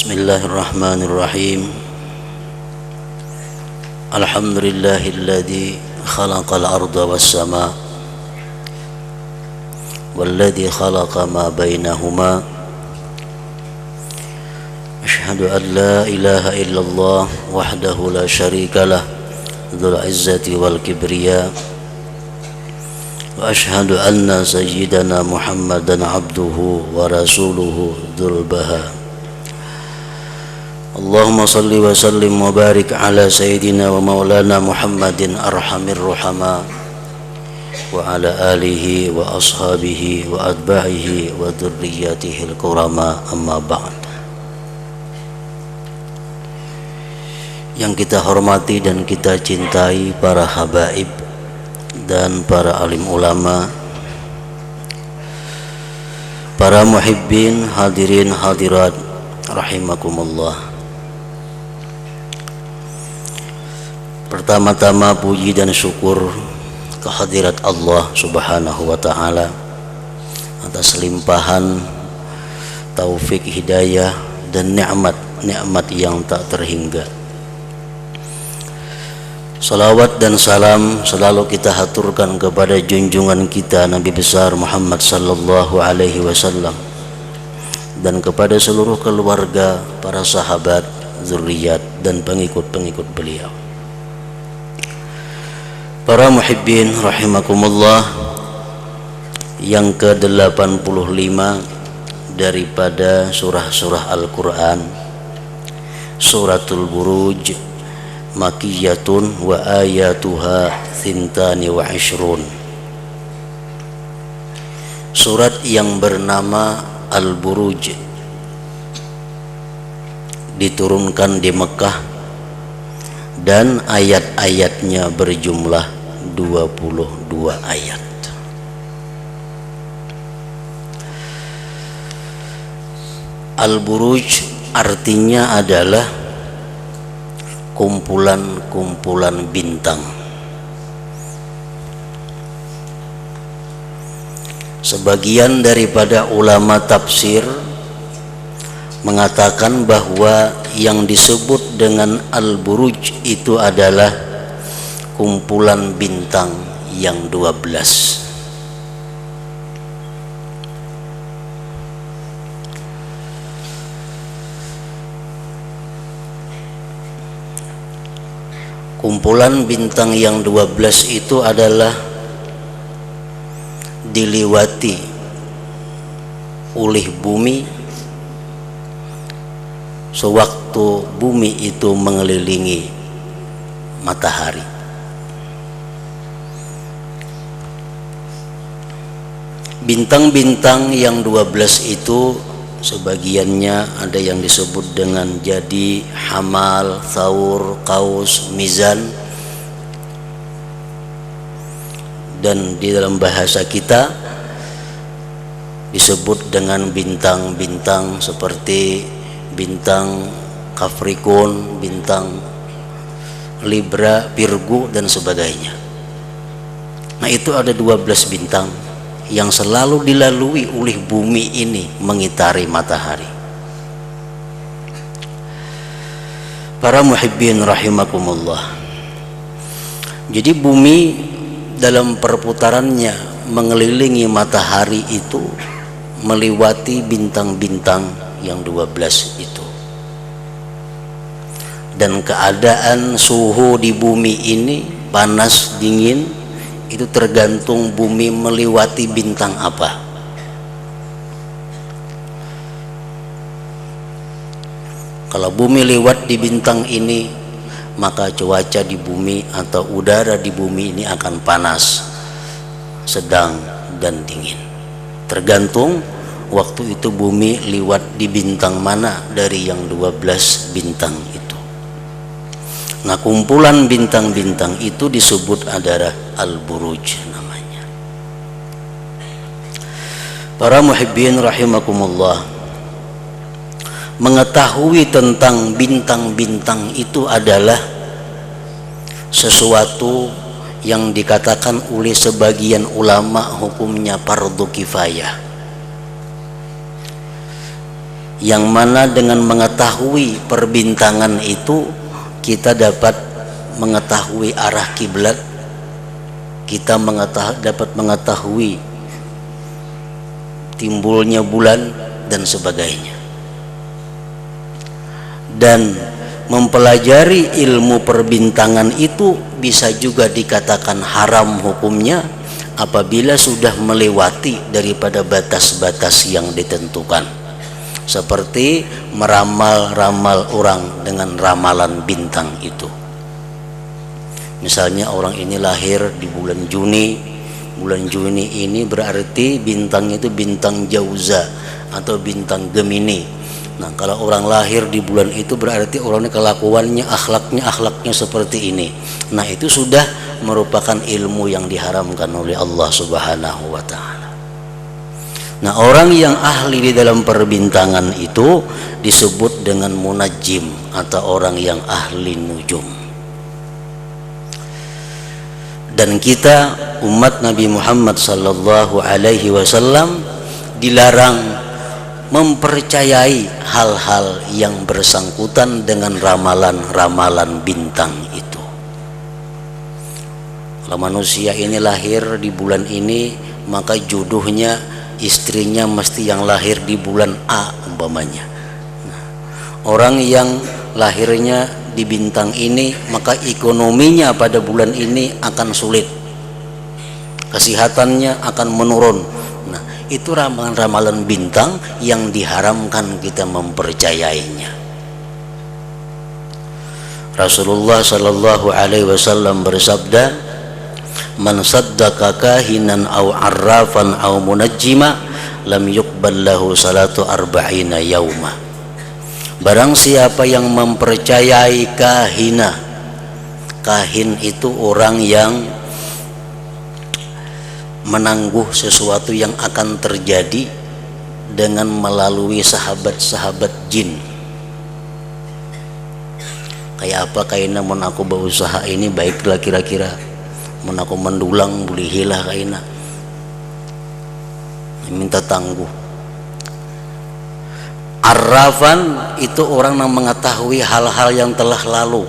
Bismillahirrahmanirrahim. Alhamdulillahilladzi khalaqal arda was sama walladzi khalaqa ma bainahuma. Asyhadu an la ilaha illallah wahdahu la syarikalah dzul izzati wal kibriya. Wa asyhadu anna sayyidana Muhammadan abduhu wa rasuluhu dzul baha. Allahumma salli wa sallim wa barik ala sayyidina wa maulana Muhammadin arhamir ruhama wa ala alihi wa ashabihi wa atba'ihi wa dzurriyyatihil kurama, amma ba'd. Yang kita hormati dan kita cintai para habaib dan para alim ulama, para muhibbin, hadirin hadirat rahimakumullah. Pertama-tama puji dan syukur kehadirat Allah Subhanahu wa ta'ala atas limpahan taufik, hidayah dan nikmat yang tak terhingga. Salawat dan salam selalu kita haturkan kepada junjungan kita Nabi besar Muhammad sallallahu alaihi wasallam dan kepada seluruh keluarga, para sahabat, zuriat dan pengikut-pengikut beliau. Para muhibbin rahimakumullah, yang ke-85 daripada surah-surah Al-Quran, Suratul Buruj, Makiyatun wa ayatuha thintani wa ishrun. Surat yang bernama Al-Buruj diturunkan di Mekah dan ayat-ayatnya berjumlah 22 ayat. Al-Buruj artinya adalah kumpulan-kumpulan bintang. Sebagian daripada ulama tafsir mengatakan bahwa yang disebut dengan Al-Buruj itu adalah kumpulan bintang yang 12. Kumpulan bintang yang 12 itu adalah diliwati oleh bumi sewaktu bumi itu mengelilingi matahari. Bintang-bintang yang 12 itu sebagiannya ada yang disebut dengan Jadi, Hamal, Thawr, Qaus, Mizan, dan di dalam bahasa kita disebut dengan bintang-bintang seperti bintang Capricorn, bintang Libra, Virgo dan sebagainya. Nah, itu ada 12 bintang yang selalu dilalui oleh bumi ini mengitari matahari. Para muhibbin rahimakumullah. Jadi bumi dalam perputarannya mengelilingi matahari itu melewati bintang-bintang yang 12 itu. Dan keadaan suhu di bumi ini panas, dingin, itu tergantung bumi melewati bintang apa. Kalau bumi lewat di bintang ini, maka cuaca di bumi atau udara di bumi ini akan panas, sedang dan dingin. Tergantung waktu itu bumi lewat di bintang mana dari yang 12 bintang itu. Nah, kumpulan bintang-bintang itu disebut adalah Al-Buruj namanya. Para muhibbin rahimakumullah, mengetahui tentang bintang-bintang itu adalah sesuatu yang dikatakan oleh sebagian ulama hukumnya fardu kifayah. yang mana dengan mengetahui perbintangan itu kita dapat mengetahui arah kiblat, kita dapat mengetahui timbulnya bulan dan sebagainya. Dan mempelajari ilmu perbintangan itu bisa juga dikatakan haram hukumnya apabila sudah melewati daripada batas-batas yang ditentukan, seperti meramal-ramal orang dengan ramalan bintang itu. Misalnya orang ini lahir di bulan Juni ini berarti bintangnya itu bintang Jauza atau bintang Gemini. Nah, kalau orang lahir di bulan itu berarti orangnya kelakuannya, akhlaknya seperti ini. Nah, itu sudah merupakan ilmu yang diharamkan oleh Allah Subhanahu wa taala. Nah, orang yang ahli di dalam perbintangan itu disebut dengan munajjim atau orang yang ahli nujum. Dan kita umat Nabi Muhammad sallallahu alaihi wasallam dilarang mempercayai hal-hal yang bersangkutan dengan ramalan-ramalan bintang itu. Kalau manusia ini lahir di bulan ini, maka jodohnya istrinya mesti yang lahir di bulan A umpamanya. Nah, orang yang lahirnya di bintang ini, maka ekonominya pada bulan ini akan sulit, kesehatannya akan menurun. Nah, itu ramalan-ramalan bintang yang diharamkan kita mempercayainya. Rasulullah sallallahu alaihi wasallam bersabda, "Man saddaqa kahinan aw arrafan aw munajjima lam yuqbal lahu salatu arba'ina yauma." Barang siapa yang mempercayai kahina, kahin itu orang yang menangguh sesuatu yang akan terjadi dengan melalui sahabat-sahabat jin. Kayak apa kaina mun aku berusaha ini baiklah kira-kira, mun aku mendulang boleh hilah kaina, minta tangguh. Arrafan itu orang yang mengetahui hal-hal yang telah lalu.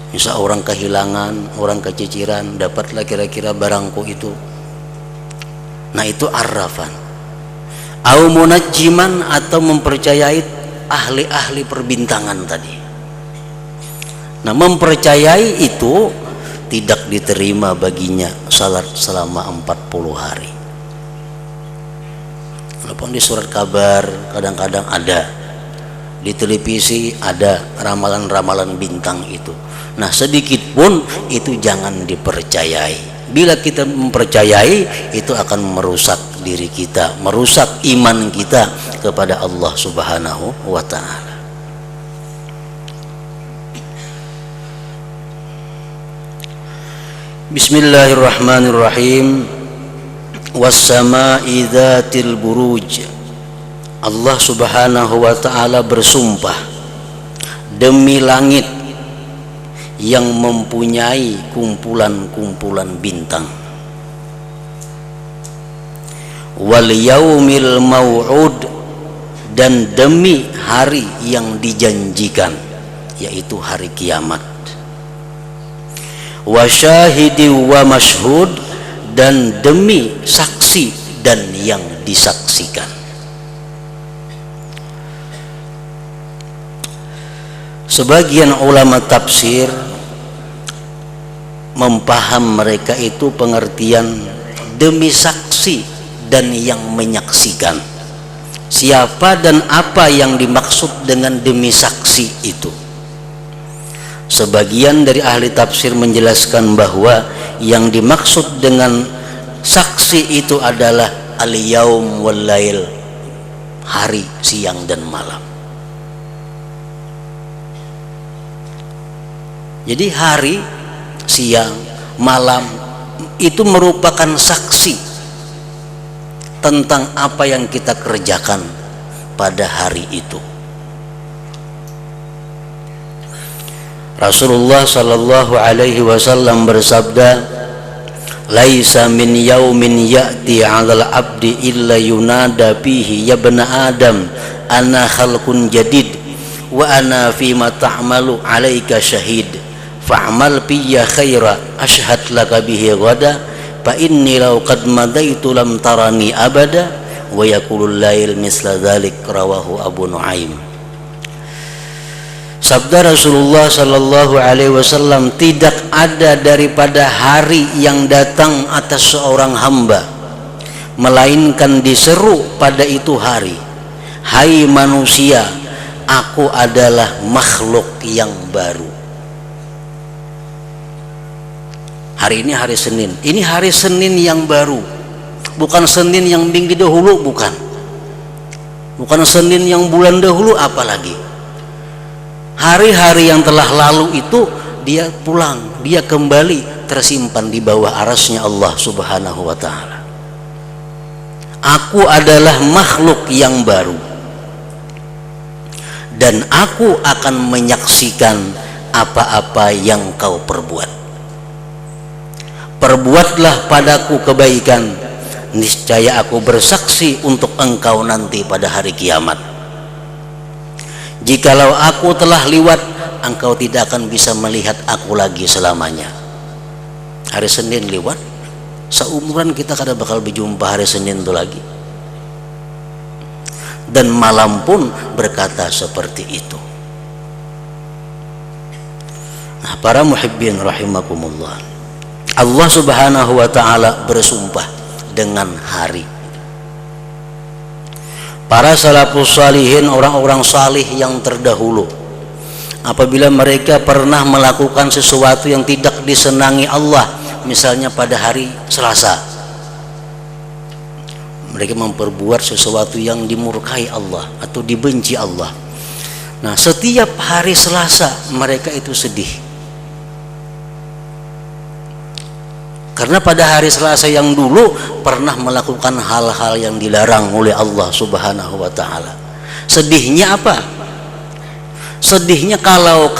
Misal orang kehilangan, orang keciciran, dapatlah kira-kira barangku itu. Nah, itu arrafan. Au munajjiman atau mempercayai ahli-ahli perbintangan tadi. Nah, mempercayai itu tidak diterima baginya salat selama 40 hari. Walaupun di surat kabar kadang-kadang ada, di televisi ada ramalan-ramalan bintang itu. Nah, sedikit pun itu jangan dipercayai. Bila kita mempercayai, itu akan merusak diri kita, merusak iman kita kepada Allah Subhanahu wa taala. Bismillahirrahmanirrahim. Was-sama'i dzatil buruj. Allah Subhanahu wa taala bersumpah demi langit yang mempunyai kumpulan-kumpulan bintang. Wal yaumil mau'ud, dan demi hari yang dijanjikan, yaitu hari kiamat. Wa syahidi wa mashhud, dan demi saksi dan yang disaksikan. Sebagian ulama tafsir mempaham mereka itu pengertian demi saksi dan yang menyaksikan. Siapa dan apa yang dimaksud dengan demi saksi itu? Sebagian dari ahli tafsir menjelaskan bahwa yang dimaksud dengan saksi itu adalah al-yaum wal lail, hari, siang dan malam. Jadi hari, siang, malam itu merupakan saksi tentang apa yang kita kerjakan pada hari itu. Rasulullah sallallahu alaihi wasallam bersabda, "Laisa min yaumin ya'ti 'alal 'abdi illa yunada fihi ya bani Adam ana khalqun jadid wa ana fima ta'malu alaika syahid fa'amal fiyya khaira ashhad laka bihi ghada fa inni law qad madaitu lam tarani abada wa yaqulul lail misla dzalik, rawahu Abu Nuaim. Sabda Rasulullah sallallahu alaihi wasallam, tidak ada daripada hari yang datang atas seorang hamba melainkan diseru pada itu hari, hai manusia, aku adalah makhluk yang baru. Hari ini hari Senin, ini hari Senin yang baru, bukan Senin yang minggu dahulu, bukan Senin yang bulan dahulu, apalagi hari-hari yang telah lalu itu dia pulang, dia kembali tersimpan di bawah arasnya Allah subhanahu wa ta'ala. Aku adalah makhluk yang baru dan aku akan menyaksikan apa-apa yang kau perbuat. Perbuatlah padaku kebaikan, niscaya aku bersaksi untuk engkau nanti pada hari kiamat. Jikalau aku telah liwat, engkau tidak akan bisa melihat aku lagi selamanya. Hari Senin liwat, seumuran kita kada bakal berjumpa hari Senin itu lagi. Dan malam pun berkata seperti itu. Nah, para muhibbin rahimakumullah, Allah subhanahu wa ta'ala bersumpah dengan hari. Para salafus salihin, orang-orang salih yang terdahulu, apabila mereka pernah melakukan sesuatu yang tidak disenangi Allah, misalnya pada hari Selasa, mereka memperbuat sesuatu yang dimurkai Allah atau dibenci Allah. Nah, setiap hari Selasa mereka itu sedih, karena pada hari Selasa yang dulu pernah melakukan hal-hal yang dilarang oleh Allah subhanahu wa ta'ala. Sedihnya apa? Sedihnya kalau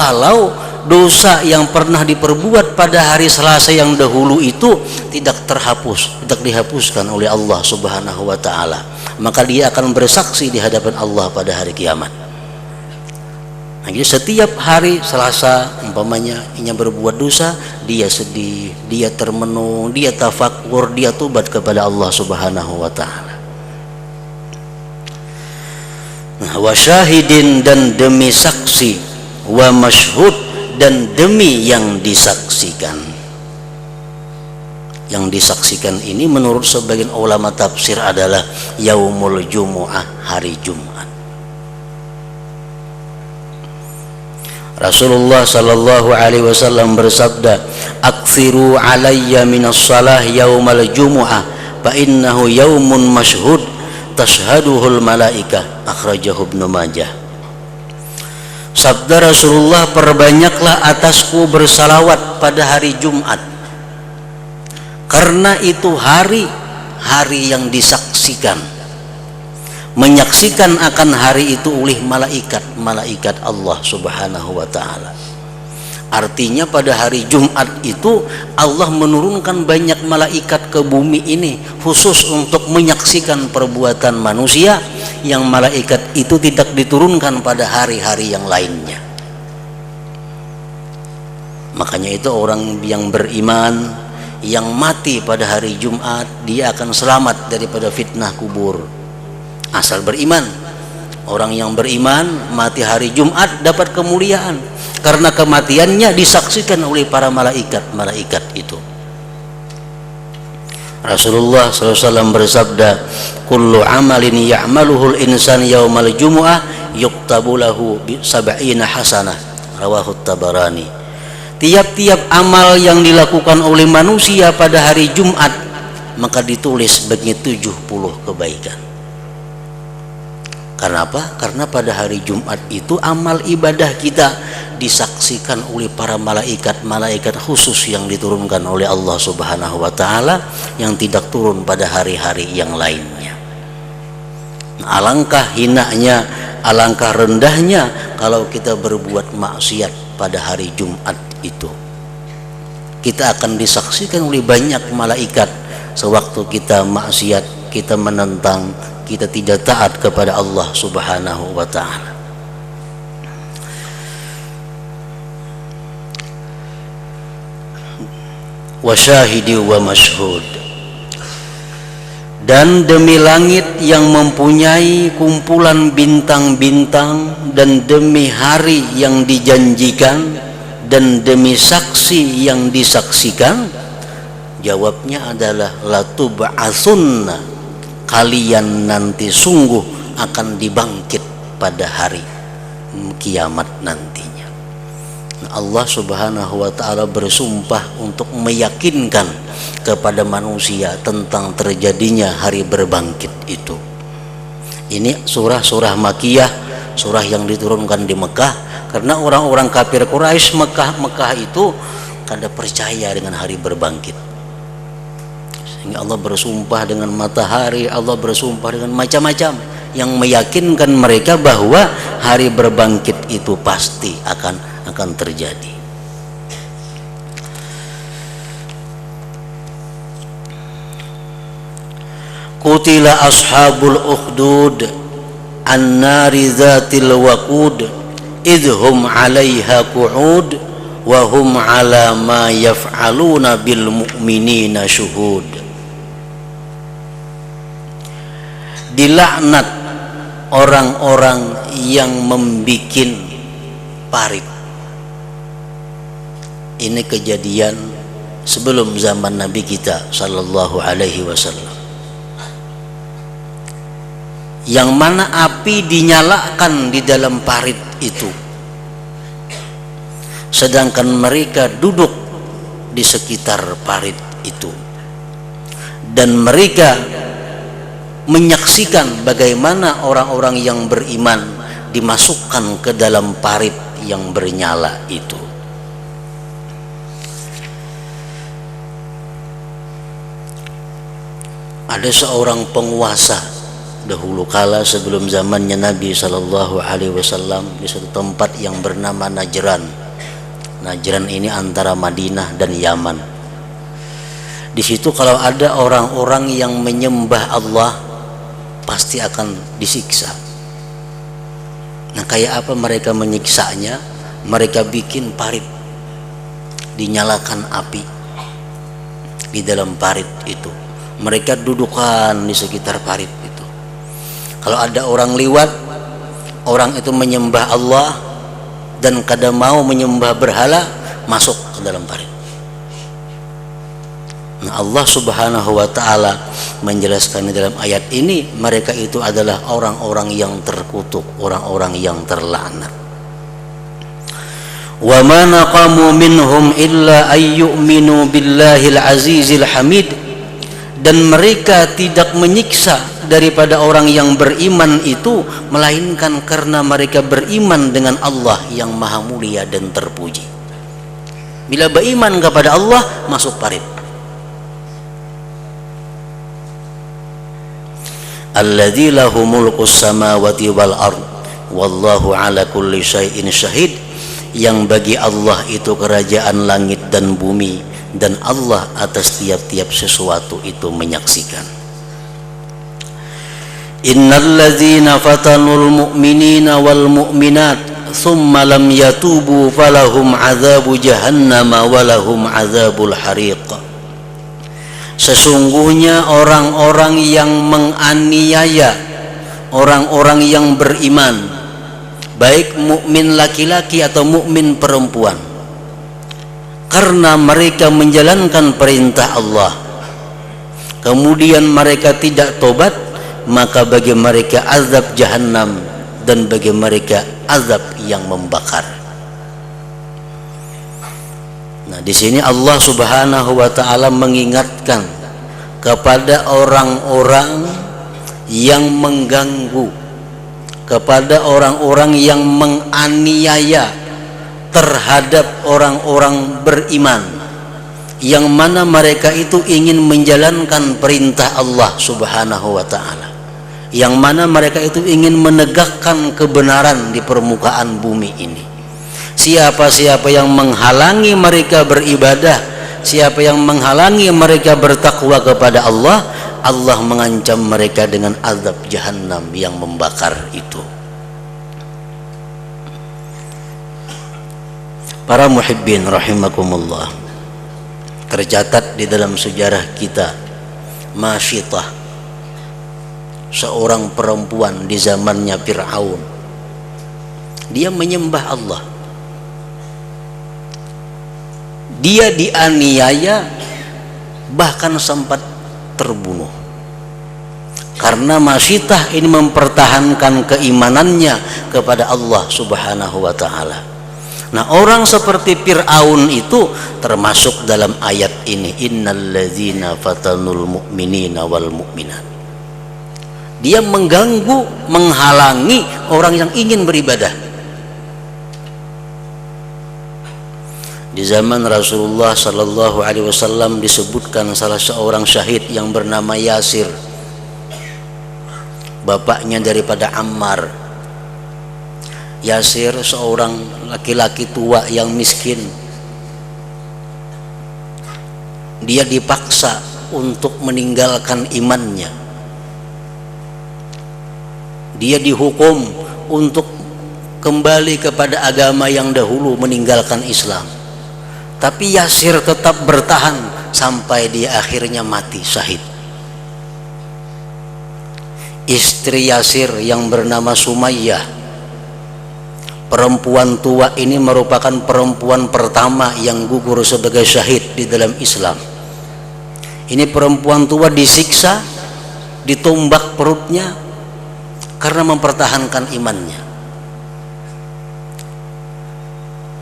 dosa yang pernah diperbuat pada hari Selasa yang dahulu itu tidak dihapuskan oleh Allah subhanahu wa ta'ala. Maka dia akan bersaksi di hadapan Allah pada hari kiamat. Nah, jadi setiap hari Selasa umpamanya ia berbuat dosa, dia sedih, dia termenung, dia tafakur, dia tobat kepada Allah subhanahu wa ta'ala. Nah, wa syahidin, dan demi saksi, wa masyhud, dan demi yang disaksikan. Yang disaksikan ini menurut sebagian ulama tafsir adalah yaumul jumu'ah, hari Jumat. Rasulullah sallallahu alaihi wasallam bersabda, "Aktsiru alayya minas salah yaumal jumu'ah fa innahu yaumun masyhud tashhaduhul malaikah." Akhrajahu Ibnu Majah. Sabda Rasulullah, perbanyaklah atasku bersalawat pada hari Jumat, karena itu hari yang disaksikan, menyaksikan akan hari itu oleh malaikat Allah subhanahu wa ta'ala. Artinya pada hari Jumat itu Allah menurunkan banyak malaikat ke bumi ini khusus untuk menyaksikan perbuatan manusia, yang malaikat itu tidak diturunkan pada hari-hari yang lainnya. Makanya itu orang yang beriman yang mati pada hari Jumat, dia akan selamat daripada fitnah kubur, asal beriman. Orang yang beriman mati hari Jumat dapat kemuliaan karena kematiannya disaksikan oleh para malaikat itu. Rasulullah SAW bersabda, kullu amalin ya'maluhul insan yaumal jumu'ah yuktabu lahu sab'ina hasanah, rawahu Tabarani. Tiap-tiap amal yang dilakukan oleh manusia pada hari Jumat maka ditulis sebagai 70 kebaikan. Karena apa? Karena pada hari Jumat itu amal ibadah kita disaksikan oleh para malaikat khusus yang diturunkan oleh Allah subhanahu wa ta'ala, yang tidak turun pada hari-hari yang lainnya. Alangkah hinanya, alangkah rendahnya kalau kita berbuat maksiat pada hari Jumat itu. Kita akan disaksikan oleh banyak malaikat sewaktu kita maksiat, kita menentang, kita tidak taat kepada Allah Subhanahu wa ta'ala. Wa syahidi wa mashhud, dan demi langit yang mempunyai kumpulan bintang-bintang, dan demi hari yang dijanjikan, dan demi saksi yang disaksikan. Jawabnya adalah latub'atsunna, kalian nanti sungguh akan dibangkit pada hari kiamat nantinya. Allah Subhanahu wa ta'ala bersumpah untuk meyakinkan kepada manusia tentang terjadinya hari berbangkit itu. Ini surah-surah Makkiyah, surah yang diturunkan di Mekah, karena orang-orang kafir Quraisy Mekah itu kada percaya dengan hari berbangkit. Sehingga Allah bersumpah dengan matahari, Allah bersumpah dengan macam-macam yang meyakinkan mereka bahwa hari berbangkit itu pasti akan terjadi. Qutila ashabul ukhdud an-nari dzatil waqud idhum 'alaiha qu'ud wa hum 'ala ma yaf'aluna bil mu'minina syuhud. Dilaknat orang-orang yang membikin parit. Ini kejadian sebelum zaman Nabi kita sallallahu alaihi wasallam, yang mana api dinyalakan di dalam parit itu, sedangkan mereka duduk di sekitar parit itu, dan mereka menyaksikan bagaimana orang-orang yang beriman dimasukkan ke dalam parit yang bernyala itu. Ada seorang penguasa dahulu kala sebelum zamannya Nabi Sallallahu Alaihi Wasallam di suatu tempat yang bernama Najran. Najran ini antara Madinah dan Yaman. Di situ kalau ada orang-orang yang menyembah Allah pasti akan disiksa. Nah, kayak apa mereka menyiksanya? Mereka bikin parit, dinyalakan api di dalam parit itu. Mereka dudukan di sekitar parit itu. Kalau ada orang liwat, orang itu menyembah Allah dan kada mau menyembah berhala, masuk ke dalam parit. Nah, Allah Subhanahu wa ta'ala menjelaskan di dalam ayat ini, mereka itu adalah orang-orang yang terkutuk, orang-orang yang terlaknat. Wa ma naqamu minhum illa ayyuminu billahil azizil hamid. Dan mereka tidak menyiksa daripada orang yang beriman itu, melainkan karena mereka beriman dengan Allah yang maha mulia dan terpuji. Bila beriman kepada Allah, masuk parit. Alladzi lahu mulkus samawati wal ard wallahu ala kulli syai'in syahid. Yang bagi Allah itu kerajaan langit dan bumi, dan Allah atas tiap-tiap sesuatu itu menyaksikan. Innal ladzina fatanul mu'minina wal mu'minat thumma lam yatubu falahum adzabu jahannam walahum adzabul hariq. Sesungguhnya orang-orang yang menganiaya orang-orang yang beriman, baik mukmin laki-laki atau mukmin perempuan, karena mereka menjalankan perintah Allah, kemudian mereka tidak tobat, maka bagi mereka azab jahannam dan bagi mereka azab yang membakar. Nah, di sini Allah Subhanahu wa ta'ala mengingatkan kepada orang-orang yang mengganggu, kepada orang-orang yang menganiaya terhadap orang-orang beriman, yang mana mereka itu ingin menjalankan perintah Allah Subhanahu wa ta'ala, yang mana mereka itu ingin menegakkan kebenaran di permukaan bumi ini. Siapa-siapa yang menghalangi mereka beribadah, siapa yang menghalangi mereka bertakwa kepada Allah, Allah mengancam mereka dengan azab jahannam yang membakar itu. Para muhibbin rahimakumullah, tercatat di dalam sejarah kita Masyitah, seorang perempuan di zamannya Fir'aun. Dia menyembah Allah. Dia dianiaya, bahkan sempat terbunuh. Karena Masyitah ini mempertahankan keimanannya kepada Allah Subhanahu wa ta'ala. Nah, orang seperti Fir'aun itu termasuk dalam ayat ini, innalladzina fatanul mu'minina wal mu'minat. Dia mengganggu, menghalangi orang yang ingin beribadah. Di zaman Rasulullah sallallahu alaihi wasallam disebutkan salah seorang syahid yang bernama Yasir, bapaknya daripada Ammar. Yasir seorang laki-laki tua yang miskin. Dia dipaksa untuk meninggalkan imannya. Dia dihukum untuk kembali kepada agama yang dahulu, meninggalkan Islam. Tapi Yasir tetap bertahan sampai dia akhirnya mati syahid. Istri Yasir yang bernama Sumayyah, perempuan tua ini merupakan perempuan pertama yang gugur sebagai syahid di dalam Islam. Ini perempuan tua disiksa, ditumbak perutnya karena mempertahankan imannya.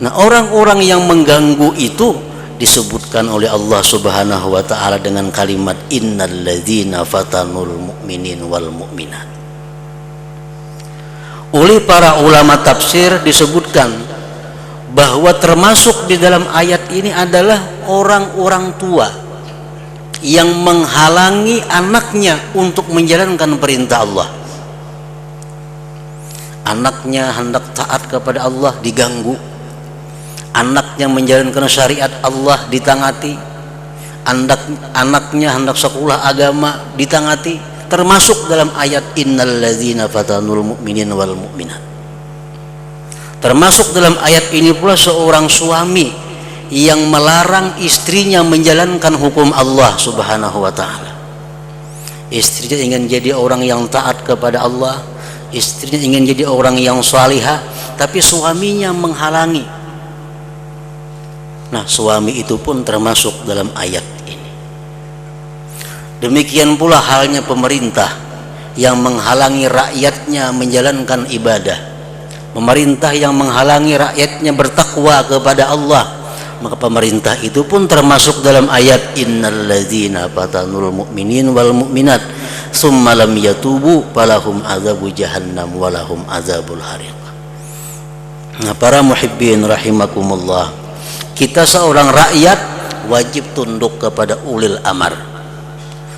Nah, orang-orang yang mengganggu itu disebutkan oleh Allah Subhanahu wa ta'ala dengan kalimat innalladzina fatanul mu'minin wal mu'minat. Oleh para ulama tafsir disebutkan bahwa termasuk di dalam ayat ini adalah orang-orang tua yang menghalangi anaknya untuk menjalankan perintah Allah. Anaknya hendak taat kepada Allah diganggu, anaknya menjalankan syariat Allah ditangati, anaknya hendak sekolah agama ditangati. Termasuk dalam ayat innalladzina fatanul mu'minin wal mu'minat. Termasuk dalam ayat ini pula seorang suami yang melarang istrinya menjalankan hukum Allah Subhanahu wa ta'ala. Istrinya ingin jadi orang yang taat kepada Allah, istrinya ingin jadi orang yang salihah, tapi suaminya menghalangi. Nah, suami itu pun termasuk dalam ayat ini. Demikian pula halnya pemerintah yang menghalangi rakyatnya menjalankan ibadah, pemerintah yang menghalangi rakyatnya bertakwa kepada Allah, maka pemerintah itu pun termasuk dalam ayat innalladzina fatanul mu'minin wal mu'minat tsumma lam yatubu falahum adzabu jahannam walahum adzabul hariq. Nah, para muhibbin rahimakumullah, kita seorang rakyat wajib tunduk kepada ulil amar.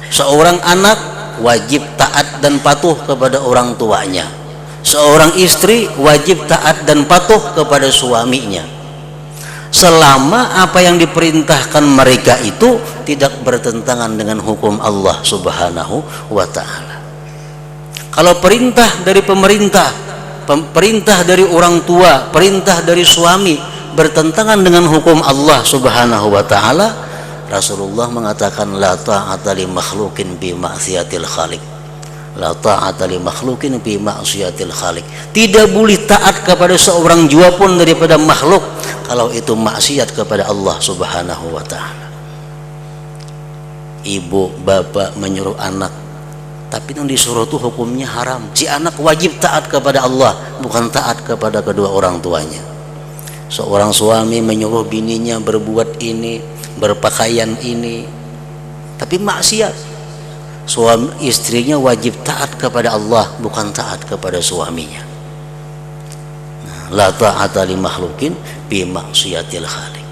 Seorang anak wajib taat dan patuh kepada orang tuanya. Seorang istri wajib taat dan patuh kepada suaminya, selama apa yang diperintahkan mereka itu tidak bertentangan dengan hukum Allah Subhanahu wa ta'ala. Kalau perintah dari pemerintah, perintah dari orang tua, perintah dari suami bertentangan dengan hukum Allah Subhanahu wa ta'ala, Rasulullah mengatakan la ta'ata li makhlukin bi ma'siyatil khaliq. La ta'ata li makhlukin bi ma'siyatil khaliq. Tidak boleh taat kepada seorang jua pun daripada makhluk kalau itu maksiat kepada Allah Subhanahu wa ta'ala. Ibu, bapak menyuruh anak, tapi yang disuruh itu hukumnya haram. Si anak wajib taat kepada Allah, bukan taat kepada kedua orang tuanya. Seorang suami menyuruh bininya berbuat ini, berpakaian ini, tapi maksiat. Suami istrinya wajib taat kepada Allah, bukan taat kepada suaminya. La ta'ata li makhlukin bi maksiatil khaliq.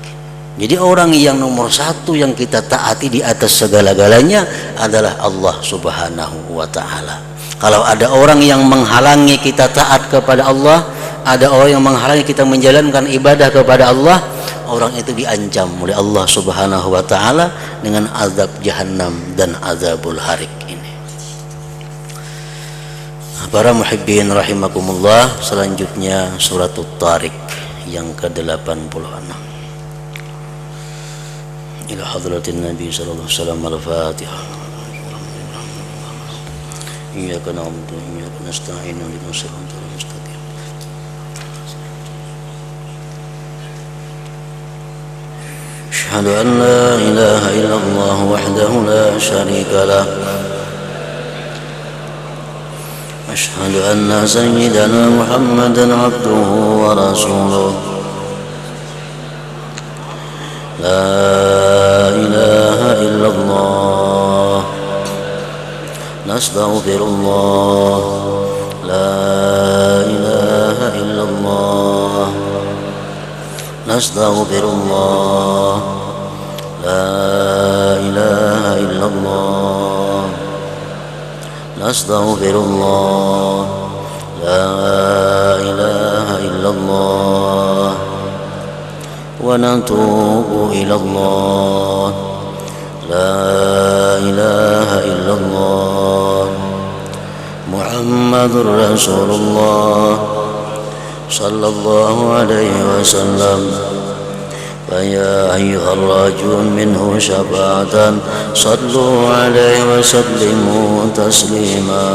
Jadi orang yang nomor satu yang kita taati di atas segala-galanya adalah Allah Subhanahu wa ta'ala. Kalau ada orang yang menghalangi kita taat kepada Allah, ada orang yang menghalangi kita menjalankan ibadah kepada Allah, orang itu diancam oleh Allah Subhanahu wa taala dengan azab jahanam dan azabul harik ini. Para muhibbin rahimakumullah, selanjutnya suratul Tariq yang ke-86. Ila hadratin Nabi sallallahu alaihi wasallam, al-Fatihah. Iyyaka na'budu wa iyyaka nasta'in, ihdinas siratal mustaqim. Asyhadu an la ilaha illallah wahdahu la syarika lah. Asyhadu anna sayyidana Muhammadan abduhu wa rasuluh. La ilaha illallah. Nastaghfirullah. La ilaha illallah. Nastaghfirullah. La ilaha illallah. Nastaghfirullah. La ilaha illallah. Wa natubu ilallah. La ilaha illallah. Muhammadur Rasulullah sallallahu alaihi wasallam. فيا أيها الراجون منه شفاعة صلوا عليه وسلموا تسليما.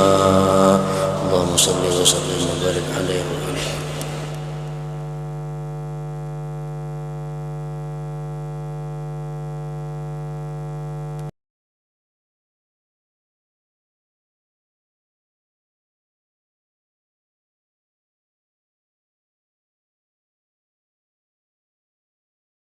اللهم صل وسلم وبارك عليه